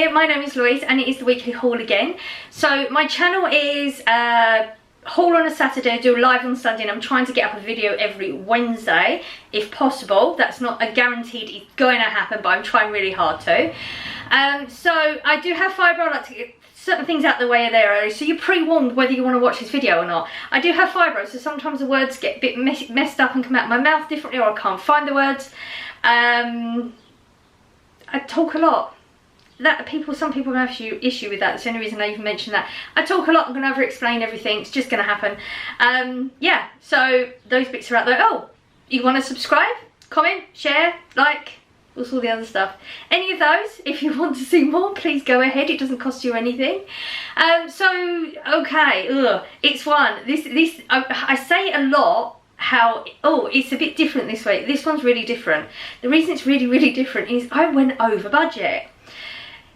here. My name is Louise and it is the weekly haul again. So my channel is haul on a Saturday, I do a live on Sunday, and I'm trying to get up a video every Wednesday if possible. That's not a guaranteed it's going to happen, but I'm trying really hard to. So I do have fibre. I like to get certain things out the way there early, so you're pre-warned whether you want to watch this video or not. I do have fibro, so sometimes the words get a bit messed up and come out of my mouth differently, or I can't find the words. I talk a lot. Some people have issue with that. That's the only reason I even mention that. I talk a lot. I'm going to over-explain everything. It's just going to happen. Yeah, so those bits are out there. Oh, you want to subscribe, comment, share, like, what's all the other stuff? Any of those, if you want to see more, please go ahead. It doesn't cost you anything. So, okay, it's one. I say a lot how, it's a bit different this week. This one's really different. The reason it's really, really different is I went over budget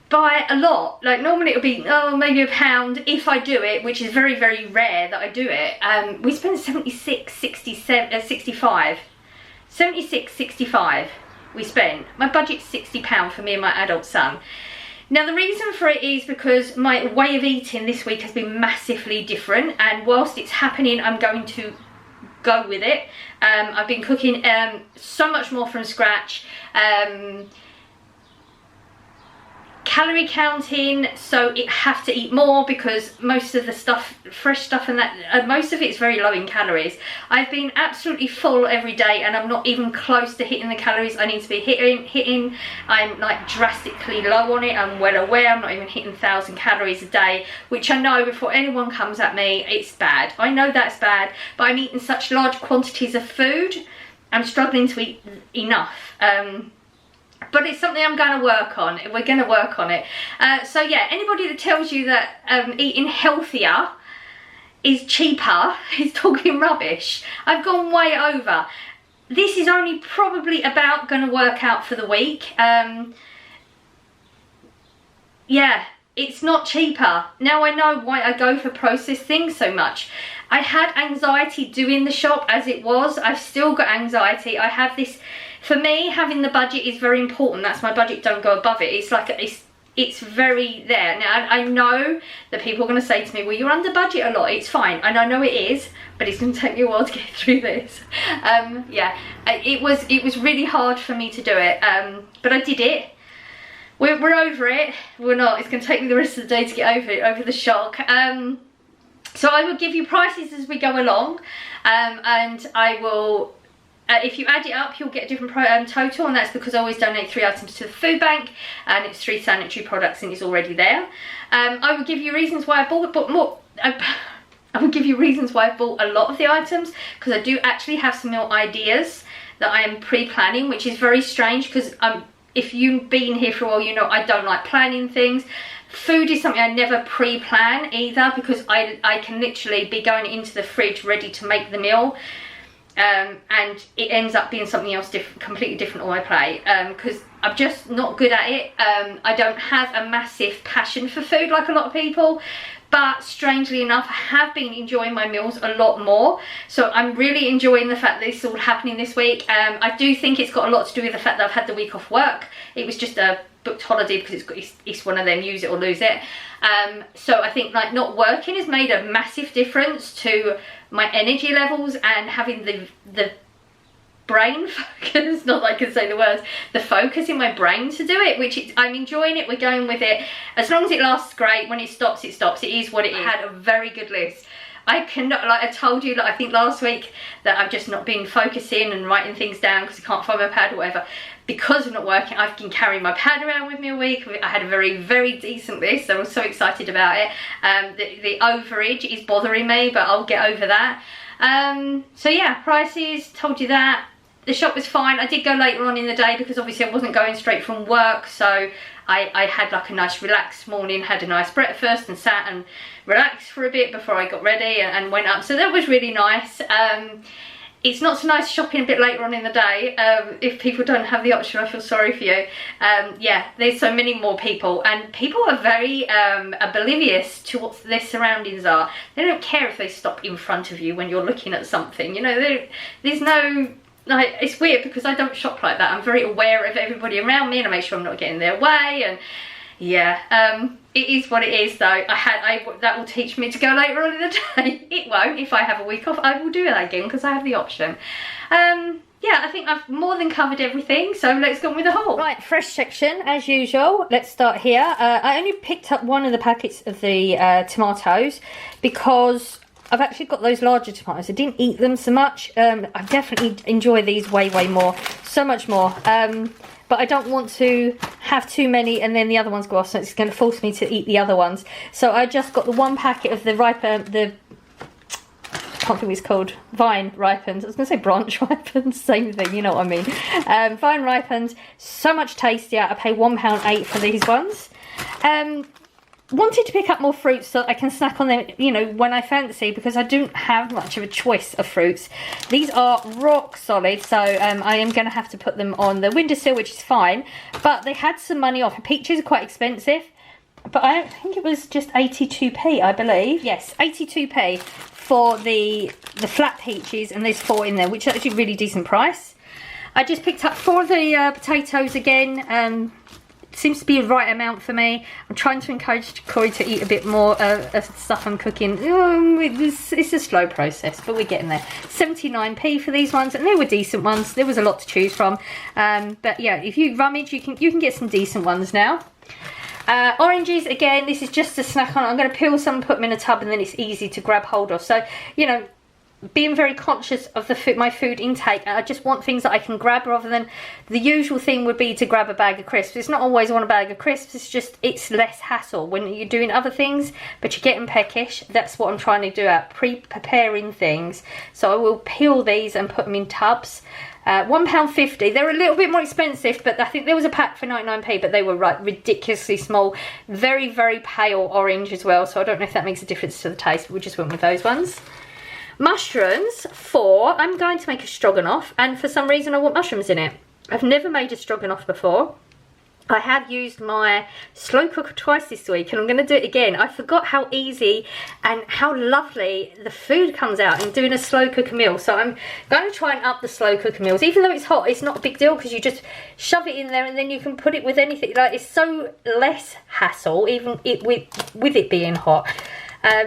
by a lot. Like normally it'll be maybe £1 if I do it, which is very, very rare that I do it. We spent 76.65 we spent. My budget's £60 for me and my adult son. Now the reason for it is because my way of eating this week has been massively different, and whilst it's happening I'm going to go with it. I've been cooking so much more from scratch. Calorie counting, so it have to eat more because most of the stuff, fresh stuff and that, most of it's very low in calories. I've been absolutely full every day and I'm not even close to hitting the calories I need to be hitting. I'm like drastically low on it. I'm well aware I'm not even hitting 1,000 calories a day, which I know before anyone comes at me, it's bad. I know that's bad, but I'm eating such large quantities of food, I'm struggling to eat enough. But it's something I'm going to work on. We're going to work on it. So yeah, anybody that tells you that eating healthier is cheaper is talking rubbish. I've gone way over. This is only probably about going to work out for the week. Yeah, it's not cheaper. Now I know why I go for processed things so much. I had anxiety doing the shop as it was. I've still got anxiety. I have this. For me, having the budget is very important. That's my budget, don't go above it. It's like, it's very there. Now, I know that people are going to say to me, well, you're under budget a lot. It's fine. And I know it is, but it's going to take me a while to get through this. Yeah, it was really hard for me to do it. But I did it. We're over it. We're not. It's going to take me the rest of the day to get over it, over the shock. So I will give you prices as we go along. And I will... if you add it up, you'll get a different total, and that's because I always donate 3 items to the food bank, and it's 3 sanitary products, and it's already there. I will give you reasons why I bought more. I will give you reasons why I bought a lot of the items, because I do actually have some more ideas that I am pre-planning, which is very strange, because if you've been here for a while, you know I don't like planning things. Food is something I never pre-plan either, because I can literally be going into the fridge ready to make the meal. And it ends up being something else completely different on my plate, because I'm just not good at it. I don't have a massive passion for food like a lot of people, but strangely enough I have been enjoying my meals a lot more, so I'm really enjoying the fact that this is all happening this week. I do think it's got a lot to do with the fact that I've had the week off work. It was just a booked holiday because it's one of them, use it or lose it. So I think like not working has made a massive difference to my energy levels and having the brain focus, not that I can say the words, the focus in my brain to do it, which I'm enjoying it. We're going with it. As long as it lasts, great. When it stops, it stops. It is what it is. I had a very good list. I cannot, like I told you, like I think last week, that I've just not been focusing and writing things down because I can't find my pad or whatever. Because of not working, I've been carrying my pad around with me a week. I had a very, very decent list. I was so excited about it. The overage is bothering me, but I'll get over that. So yeah, prices, told you that. The shop was fine. I did go later on in the day because obviously I wasn't going straight from work, so I had like a nice relaxed morning, had a nice breakfast and sat and relaxed for a bit before I got ready and went up, so that was really nice. It's not so nice shopping a bit later on in the day. If people don't have the option, I feel sorry for you. Yeah, there's so many more people, and people are very oblivious to what their surroundings are. They don't care if they stop in front of you when you're looking at something, you know. There's no, like, it's weird because I don't shop like that. I'm very aware of everybody around me and I make sure I'm not getting in their way, and Yeah, it is what it is though. That will teach me to go later on in the day. It won't. If I have a week off, I will do that again because I have the option. Yeah, I think I've more than covered everything, so let's go on with the haul. Right, fresh section as usual. Let's start here. I only picked up one of the packets of the tomatoes because I've actually got those larger tomatoes. I didn't eat them so much. I definitely enjoy these way more, so much more. But I don't want to have too many and then the other ones go off, so it's going to force me to eat the other ones. So I just got the one packet of the I can't think what it's called, vine ripened. I was going to say branch ripened, same thing, you know what I mean. Vine ripened, so much tastier. I pay £1.8 for these ones. Wanted to pick up more fruits so I can snack on them, you know, when I fancy, because I don't have much of a choice of fruits. These are rock solid, so I am going to have to put them on the windowsill, which is fine. But they had some money off. Peaches are quite expensive, but I think it was just 82p, I believe. Yes, 82p for the flat peaches, and there's 4 in there, which is actually a really decent price. I just picked up 4 of the potatoes again. Seems to be a right amount for me. I'm trying to encourage Corey to eat a bit more stuff I'm cooking. It's a slow process, but we're getting there. 79p for these ones, and they were decent ones. There was a lot to choose from. But yeah, if you rummage, you can get some decent ones now. Oranges, again, this is just a snack on. I'm going to peel some and put them in a tub, and then it's easy to grab hold of. So, you know, being very conscious of my food intake, I just want things that I can grab rather than the usual thing would be to grab a bag of crisps. It's not always want a bag of crisps, it's less hassle when you're doing other things, but you're getting peckish. That's what I'm trying to do at preparing things. So I will peel these and put them in tubs. £1.50. They're a little bit more expensive, but I think there was a pack for 99p, but they were ridiculously small. Very pale orange as well, so I don't know if that makes a difference to the taste, but we just went with those ones. Mushrooms, 4. I'm going to make a stroganoff, and for some reason I want mushrooms in it. I've never made a stroganoff before. I have used my slow cooker twice this week, and I'm going to do it again. I forgot how easy and how lovely the food comes out in doing a slow cooker meal. So I'm going to try and up the slow cooker meals. Even though it's hot, it's not a big deal because you just shove it in there and then you can put it with anything. Like, it's so less hassle, even with it being hot.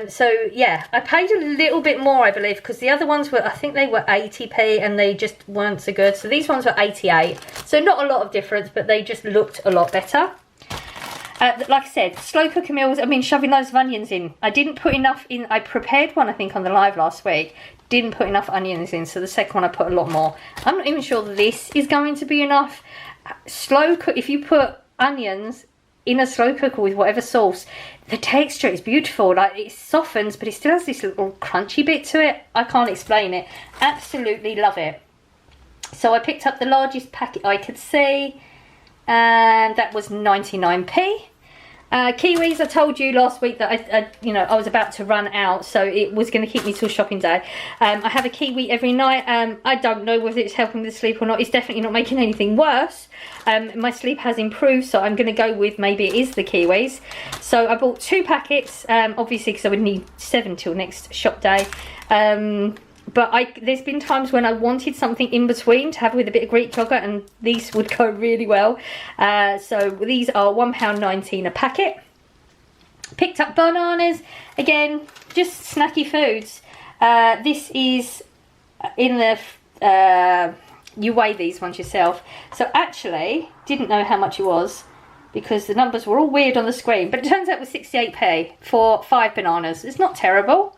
So yeah, I paid a little bit more, I believe, because the other ones were, I think they were 80p and they just weren't so good. So these ones were 88, so not a lot of difference, but they just looked a lot better. Like I said, slow cooker meals, I mean, shoving loads of onions in. I didn't put enough in. I prepared one, I think, on the live last week. Didn't put enough onions in, so the second one I put a lot more. I'm not even sure this is going to be enough. Slow cook, if you put onions in a slow cooker with whatever sauce, the texture is beautiful. Like, it softens, but it still has this little crunchy bit to it. I can't explain it. Absolutely love it. So I picked up the largest packet I could see, and that was 99p. Kiwis, I told you last week that I was about to run out, so it was going to keep me till shopping day. I have a kiwi every night. I don't know whether it's helping with sleep or not. It's definitely not making anything worse. My sleep has improved, so I'm going to go with maybe it is the kiwis. So I bought 2 packets, obviously because I would need 7 till next shop day. But there's been times when I wanted something in between to have with a bit of Greek yogurt, and these would go really well. So these are £1.19 a packet. Picked up bananas, again, just snacky foods. This is in the, you weigh these ones yourself. So actually, didn't know how much it was because the numbers were all weird on the screen, but it turns out it was 68p for 5 bananas. It's not terrible.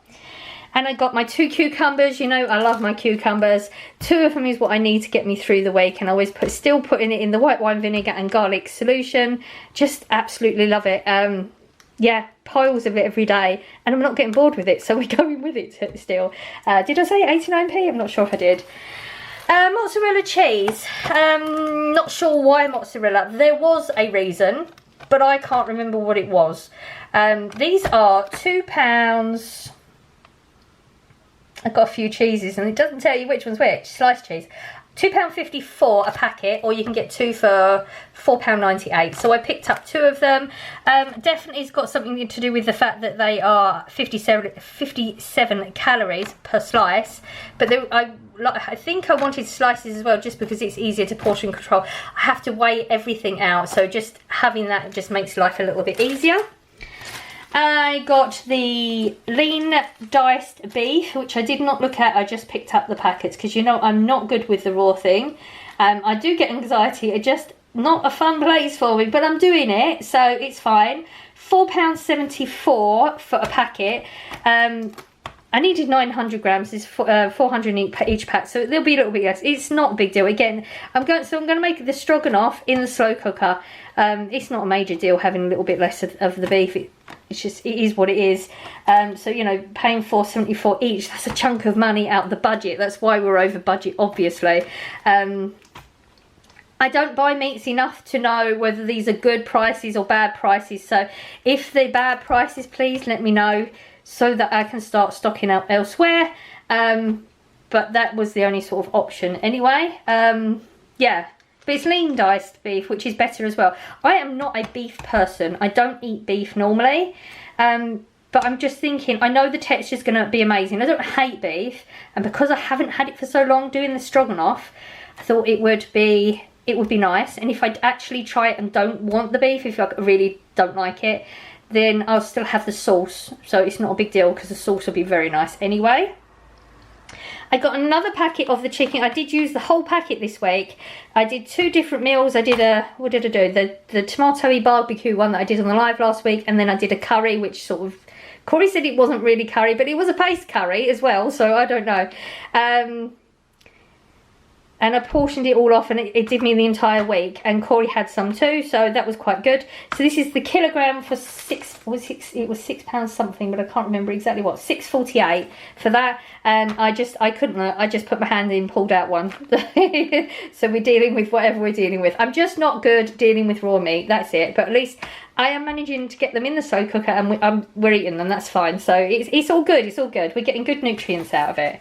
And I got my 2 cucumbers. You know, I love my cucumbers. 2 of them is what I need to get me through the week. And I always still putting it in the white wine vinegar and garlic solution. Just absolutely love it. Yeah, piles of it every day. And I'm not getting bored with it, so we're going with it still. Did I say 89p? I'm not sure if I did. Mozzarella cheese. Not sure why mozzarella. There was a reason, but I can't remember what it was. These are £2. I've got a few cheeses and it doesn't tell you which one's which. Sliced cheese. £2.54 a packet, or you can get 2 for £4.98. So I picked up 2 of them. Definitely it's got something to do with the fact that they are 57 calories per slice. But I think I wanted slices as well, just because it's easier to portion control. I have to weigh everything out, so just having that just makes life a little bit easier. I got the lean diced beef, which I did not look at. I just picked up the packets because, you know, I'm not good with the raw thing. I do get anxiety. It's just not a fun place for me, but I'm doing it, so it's fine. £4.74 for a packet. I needed 900 grams. It's 400 each pack, so there'll be a little bit less. It's not a big deal. Again, I'm going to make the stroganoff in the slow cooker. It's not a major deal having a little bit less of the beef. It's just, it is what it is. So, you know, paying $4.74 each, that's a chunk of money out of the budget. That's why we're over budget, obviously. I don't buy meats enough to know whether these are good prices or bad prices. So if they're bad prices, please let me know, so that I can start stocking up elsewhere. But that was the only sort of option anyway. Yeah, but it's lean diced beef, which is better as well. I am not a beef person. I don't eat beef normally. But I'm just thinking, I know the texture's going to be amazing. I don't hate beef. And because I haven't had it for so long doing the stroganoff, I thought it would be nice. And if I actually try it and don't want the beef, if I really don't like it, then I'll still have the sauce, so it's not a big deal because the sauce will be very nice anyway. I got another packet of the chicken. I did use the whole packet this week. I did 2 different meals. I did what did I do? The tomatoey barbecue one that I did on the live last week, and then I did a curry, which sort of, Corey said it wasn't really curry, but it was a paste curry as well, so I don't know. And I portioned it all off, and it did me the entire week. And Corey had some too, so that was quite good. So this is the kilogram for it was £6 something, but I can't remember exactly what. $6.48 for that. And I just put my hand in, pulled out one. So we're dealing with whatever we're dealing with. I'm just not good dealing with raw meat. That's it. But at least I am managing to get them in the slow cooker, and we're eating them. That's fine. So it's all good. It's all good. We're getting good nutrients out of it.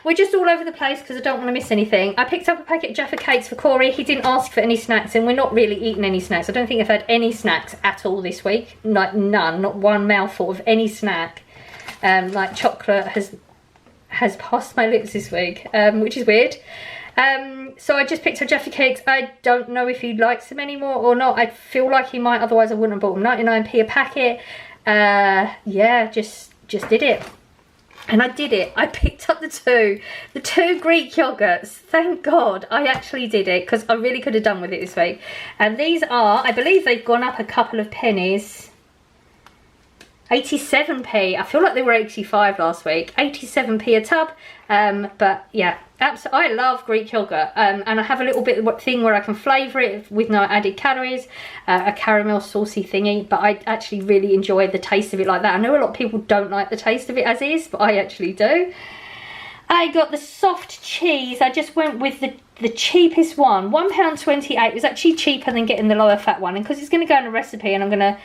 We're just all over the place because I don't want to miss anything. I picked up a packet of Jaffa cakes for Corey. He didn't ask for any snacks, and we're not really eating any snacks. I don't think I've had any snacks at all this week. Like none, not one mouthful of any snack. Like chocolate has passed my lips this week, which is weird. So I just picked up Jaffa cakes. I don't know if he likes them anymore or not. I feel like he might, otherwise I wouldn't have bought them. 99p a packet. Yeah, just did it. And I did it. I picked up the two Greek yogurts. Thank God I actually did it, because I really could have done with it this week. And these are, I believe they've gone up a couple of pennies. 87p. I feel like they were 85 last week. 87p a tub. But yeah, I love Greek yogurt. And I have a little bit of thing where I can flavour it with no added calories. A caramel saucy thingy. But I actually really enjoy the taste of it like that. I know a lot of people don't like the taste of it as is, but I actually do. I got the soft cheese. I just went with the cheapest one. £1.28. It was actually cheaper than getting the lower fat one. And because it's going to go in a recipe and I'm going to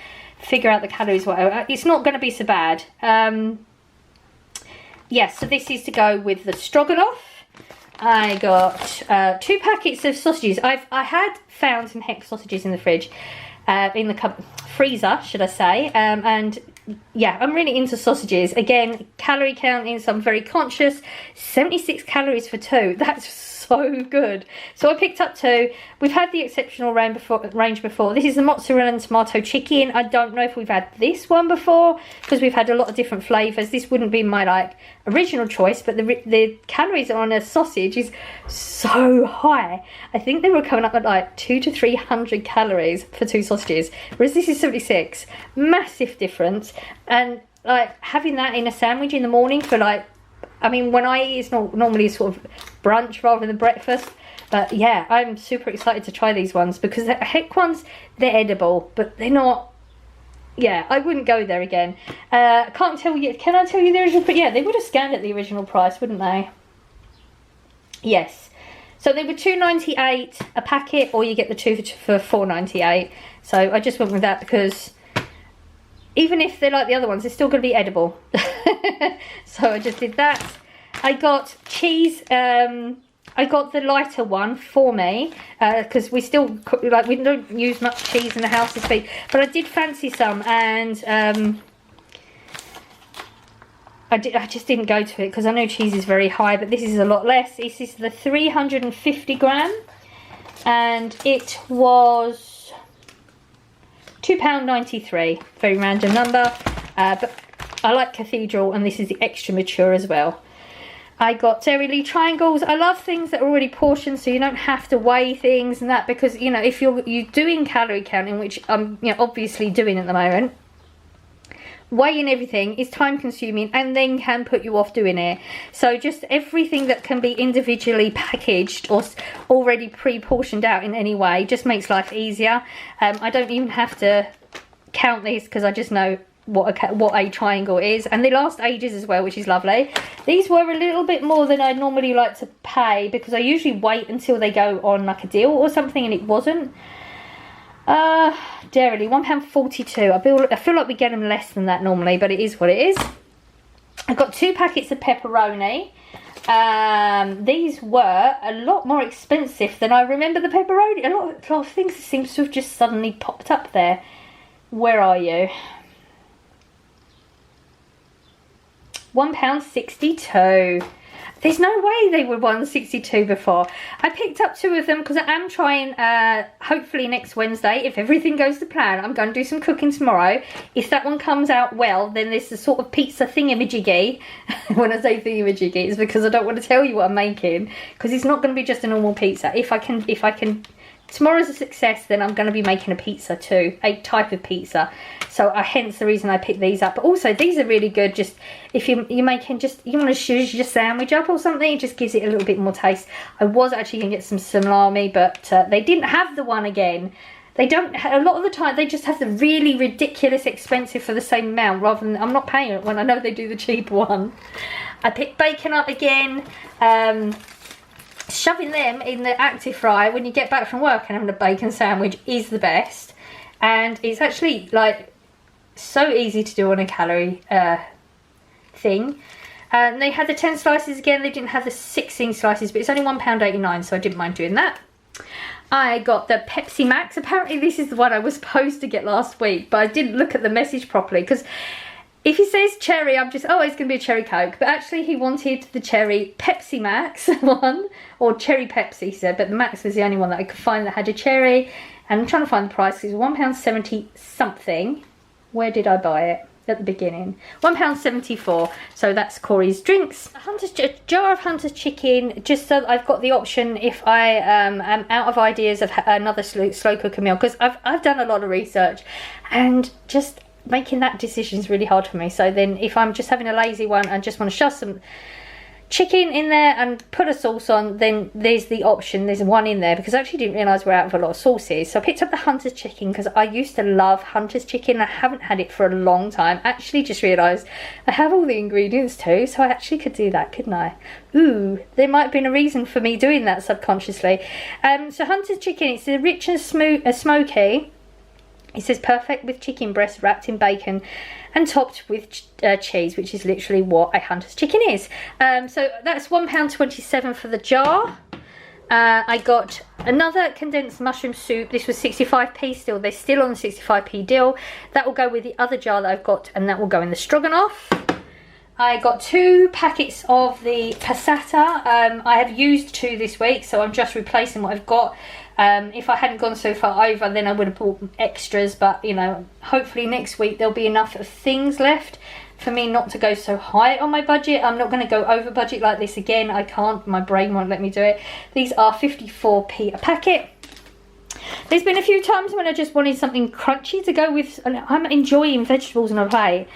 figure out the calories, whatever, it's not going to be so bad. Yes, so this is to go with the stroganoff. I got 2 packets of sausages. I had found some heck sausages in the fridge, in the freezer, should I say. And yeah, I'm really into sausages. Again, calorie counting, so I'm very conscious. 76 calories for 2. That's so good. So I picked up 2. We've had the exceptional range before. This is the mozzarella and tomato chicken. I don't know if we've had this one before, because we've had a lot of different flavours. This wouldn't be my original choice, but the calories on a sausage is so high. I think they were coming up at 200 to 300 calories for 2 sausages, whereas this is 76. Massive difference. And having that in a sandwich in the morning for I mean, when I eat, it's not normally sort of brunch rather than breakfast. But yeah, I'm super excited to try these ones, because the heck ones, they're edible, but they're not. Yeah, I wouldn't go there again. Can't tell you. Can I tell you the original? But yeah, they would have scanned at the original price, wouldn't they? Yes. So they were $2.98 a packet, or you get the 2 for $4.98. So I just went with that because even if they're like the other ones, they're still going to be edible. So I just did that. I got cheese. I got the lighter one for me because we still like we don't use much cheese in the house this week, but I did fancy some, and I just didn't go to it because I know cheese is very high, but this is a lot less. This is the 350 gram, and it was £2.93. Very random number, but I like Cathedral, and this is the extra mature as well. I got Dairy Lee triangles. I love things that are already portioned, so you don't have to weigh things and that, because you know, if you're doing calorie counting, which I'm obviously doing at the moment, weighing everything is time consuming and then can put you off doing it. So just everything that can be individually packaged or already pre-portioned out in any way just makes life easier. I don't even have to count these because I just know what a triangle is, and they last ages as well, which is lovely. These were a little bit more than I normally like to pay because I usually wait until they go on like a deal or something, and it wasn't. Dairy, £1.42. I feel like we get them less than that normally, but it is what it is. I got 2 packets of pepperoni. These were a lot more expensive than I remember the pepperoni. A lot of things seem to have just suddenly popped up there. Where are you? £1.62. There's no way they were £1.62 before. I picked up 2 of them because I am trying, hopefully next Wednesday, if everything goes to plan, I'm going to do some cooking tomorrow. If that one comes out well, then there's a sort of pizza thingamajiggy. When I say thingamajiggy, it's because I don't want to tell you what I'm making, because it's not going to be just a normal pizza. If I can, tomorrow's a success, then I'm going to be making a pizza too, a type of pizza. So hence the reason I picked these up. But also these are really good just if you're making, just you want to zhuzh your sandwich up or something, it just gives it a little bit more taste. I was actually going to get some salami, but they didn't have the one again. They don't, a lot of the time they just have the really ridiculous expensive for the same amount, rather than, I'm not paying it when I know they do the cheap one. I picked bacon up again. Shoving them in the active fry when you get back from work and having a bacon sandwich is the best, and it's actually like so easy to do on a calorie thing. They had the 10 slices again. They didn't have the 16 slices, but it's only £1.89, so I didn't mind doing that. I got the Pepsi Max. Apparently this is the one I was supposed to get last week, but I didn't look at the message properly, because if he says cherry, I'm just, oh, it's going to be a cherry Coke. But actually he wanted the cherry Pepsi Max one, or cherry Pepsi, he said. But the Max was the only one that I could find that had a cherry. And I'm trying to find the price. It was £1.70 something. Where did I buy it? At the beginning. £1.74. So that's Corey's drinks. A jar of Hunter's chicken, just so I've got the option if I am out of ideas of another slow cooker meal. Because I've done a lot of research, and just making that decision is really hard for me. So then if I'm just having a lazy one and just want to shove some chicken in there and put a sauce on, then there's the option, there's one in there, because I actually didn't realise we're out of a lot of sauces. So I picked up the Hunter's chicken because I used to love Hunter's chicken. I haven't had it for a long time. Actually just realised I have all the ingredients too, so I actually could do that, couldn't I? Ooh, there might have been a reason for me doing that subconsciously. So Hunter's chicken, it's a rich and smoky. It says perfect with chicken breast wrapped in bacon and topped with cheese, which is literally what a Hunter's chicken is. So that's £1.27 for the jar. I got another condensed mushroom soup. This was 65p still. They're still on the 65p deal. That will go with the other jar that I've got, and that will go in the stroganoff. I got 2 packets of the passata. I have used 2 this week, so I'm just replacing what I've got. If I hadn't gone so far over, then I would have bought extras, but you know, hopefully next week there'll be enough of things left for me not to go so high on my budget. I'm not going to go over budget like this again. I can't, my brain won't let me do it. These are 54p a packet. There's been a few times when I just wanted something crunchy to go with. I'm enjoying vegetables on a plate.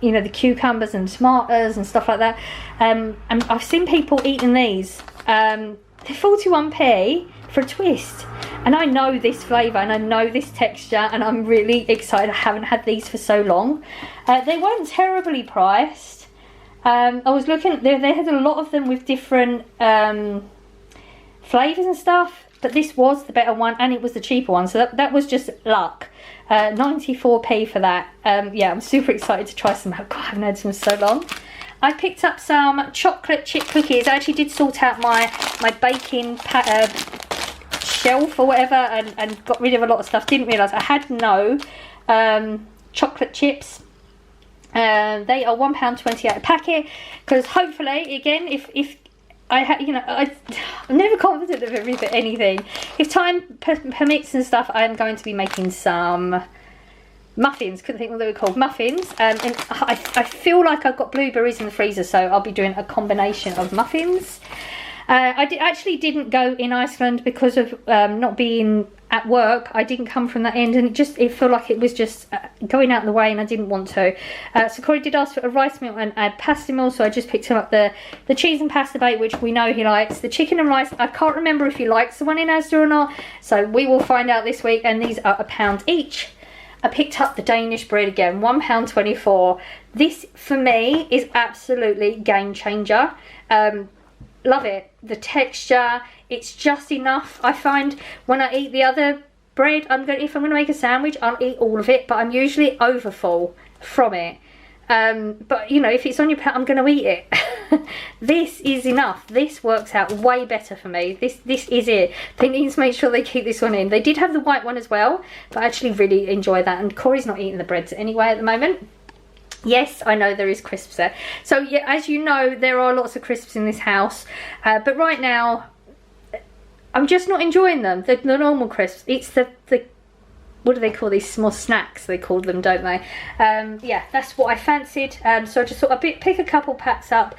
You know, the cucumbers and tomatoes and stuff like that. And I've seen people eating these. They're 41p for a twist, and I know this flavour and I know this texture, and I'm really excited. I haven't had these for so long. They weren't terribly priced. I was looking, they had a lot of them with different flavours and stuff, but this was the better one and it was the cheaper one, so that was just luck. 94p for that. Yeah, I'm super excited to try some. God, I haven't had some so long. I picked up some chocolate chip cookies. I actually did sort out my baking shelf or whatever, and got rid of a lot of stuff. Didn't realise I had no chocolate chips. They are £1.28 a packet, because hopefully, again, if I had, you know, I'm never confident of anything. If time permits and stuff, I'm going to be making some muffins. Couldn't think what they were called. Muffins. And I feel like I've got blueberries in the freezer, so I'll be doing a combination of muffins. I actually didn't go in Iceland because of not being at work. I didn't come from that end, and it felt like it was just going out of the way, and I didn't want to. So Corey did ask for a rice meal and a pasta meal, so I just picked him up the cheese and pasta bake, which we know he likes. The chicken and rice, I can't remember if he likes the one in Asda or not, so we will find out this week, and these are £1 each. I picked up the Danish bread again, £1.24. This, for me, is absolutely game changer. Love it. The texture, it's just enough. I find when I eat the other bread, if I'm going to make a sandwich, I'll eat all of it, but I'm usually overfull from it. But, you know, if it's on your plate, I'm going to eat it. This is enough. This works out way better for me. This is it. They need to make sure they keep this one in. They did have the white one as well, but I actually really enjoy that. And Corey's not eating the breads anyway at the moment. Yes, I know there is crisps there. So yeah, as you know, there are lots of crisps in this house. But right now, I'm just not enjoying them. The normal crisps. It's the what do they call these small snacks? They call them, don't they? Yeah, that's what I fancied. So I just thought I'd pick a couple packs up.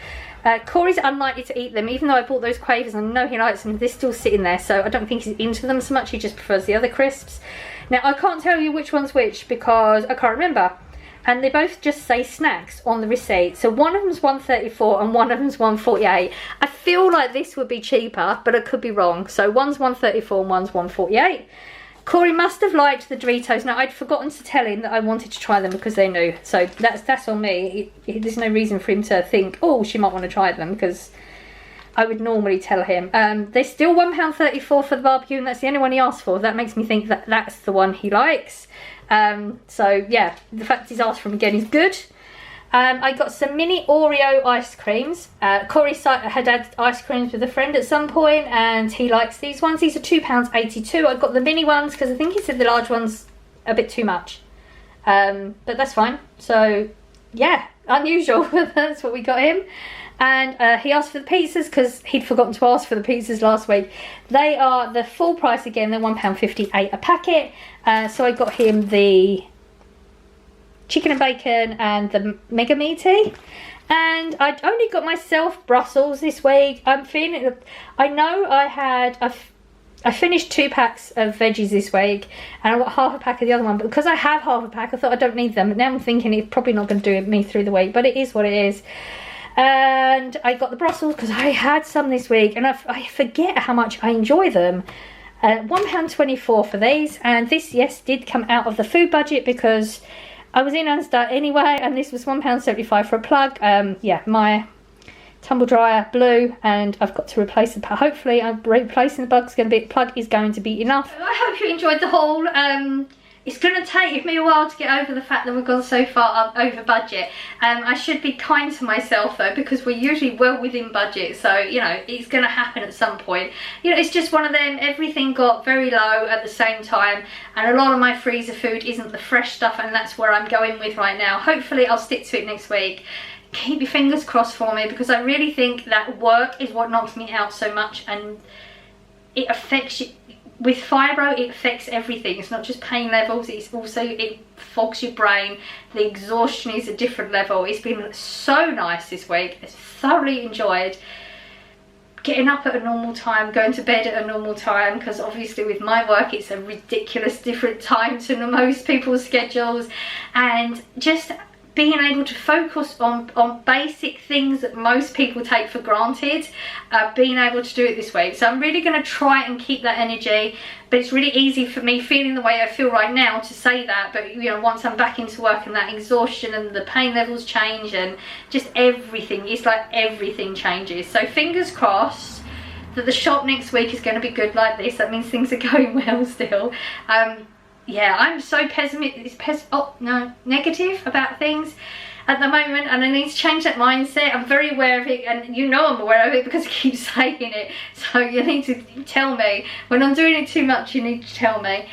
Corey's unlikely to eat them, even though I bought those quavers and I know he likes them. They're still sitting there, so I don't think he's into them so much. He just prefers the other crisps. Now, I can't tell you which one's which because I can't remember. And they both just say snacks on the receipt. So one of them's $1.34 and one of them's $1.48. I feel like this would be cheaper, but I could be wrong. So one's $1.34 and one's $1.48. Corey must have liked the Doritos. Now, I'd forgotten to tell him that I wanted to try them because they're new. So that's on me. There's no reason for him to think, oh, she might want to try them, because I would normally tell him. They're still £1.34 for the barbecue, and that's the only one he asked for. That makes me think that that's the one he likes. So yeah, the fact he's asked for them again is good. I got some mini Oreo ice creams. Corey had ice creams with a friend at some point, and he likes these ones. These are £2.82. I got the mini ones because I think he said the large ones a bit too much. But that's fine. So yeah, unusual. That's what we got him. And he asked for the pizzas because he'd forgotten to ask for the pizzas last week. They are the full price again. They're £1.58 a packet. So I got him the chicken and bacon and the mega meaty. And I only got myself Brussels this week. I'm feeling it. I know I finished 2 packs of veggies this week, and I got half a pack of the other one. But because I have half a pack, I thought I don't need them. But now I'm thinking it's probably not going to do me through the week. But it is what it is. And I got the Brussels because I had some this week, and I forget how much I enjoy them. £1.24 for these, and this, yes, did come out of the food budget because I was in Asda anyway, and this was £1.75 for a plug. Yeah, my tumble dryer blew, and I've got to replace the plug. Hopefully, I'm replacing the plug is going to be enough. I hope you enjoyed the haul. It's going to take me a while to get over the fact that we've gone so far over budget. I should be kind to myself though, because we're usually well within budget, so you know, it's going to happen at some point. You know, it's just one of them. Everything got very low at the same time, and a lot of my freezer food isn't the fresh stuff, and that's where I'm going with right now. Hopefully I'll stick to it next week. Keep your fingers crossed for me, because I really think that work is what knocks me out so much, and it affects you. With fibro, it affects everything. It's not just pain levels, it's also, it fogs your brain. The exhaustion is a different level. It's been so nice this week. It's thoroughly enjoyed getting up at a normal time, going to bed at a normal time, because obviously with my work it's a ridiculous different time to most people's schedules, and just being able to focus on basic things that most people take for granted, being able to do it this week. So I'm really going to try and keep that energy, but it's really easy for me feeling the way I feel right now to say that, but you know, once I'm back into work and that exhaustion and the pain levels change and just everything, it's like everything changes. So fingers crossed that the shop next week is going to be good like this. That means things are going well still. Yeah, I'm so negative about things, at the moment, and I need to change that mindset. I'm very aware of it, and you know I'm aware of it because I keep saying it, so you need to tell me when I'm doing it too much. You need to tell me.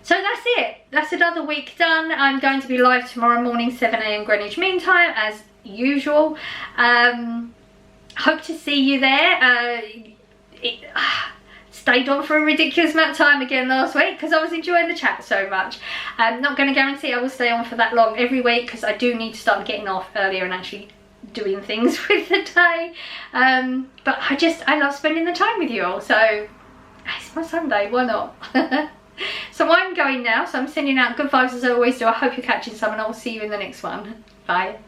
So that's it, that's another week done. I'm going to be live tomorrow morning, 7 AM Greenwich Mean Time as usual. Hope to see you there. Stayed on for a ridiculous amount of time again last week because I was enjoying the chat so much. I'm not going to guarantee I will stay on for that long every week because I do need to start getting off earlier and actually doing things with the day. But I love spending the time with you all, so it's my Sunday, why not? So I'm going now, so I'm sending out good vibes as I always do. I hope you're catching some, and I will see you in the next one. Bye.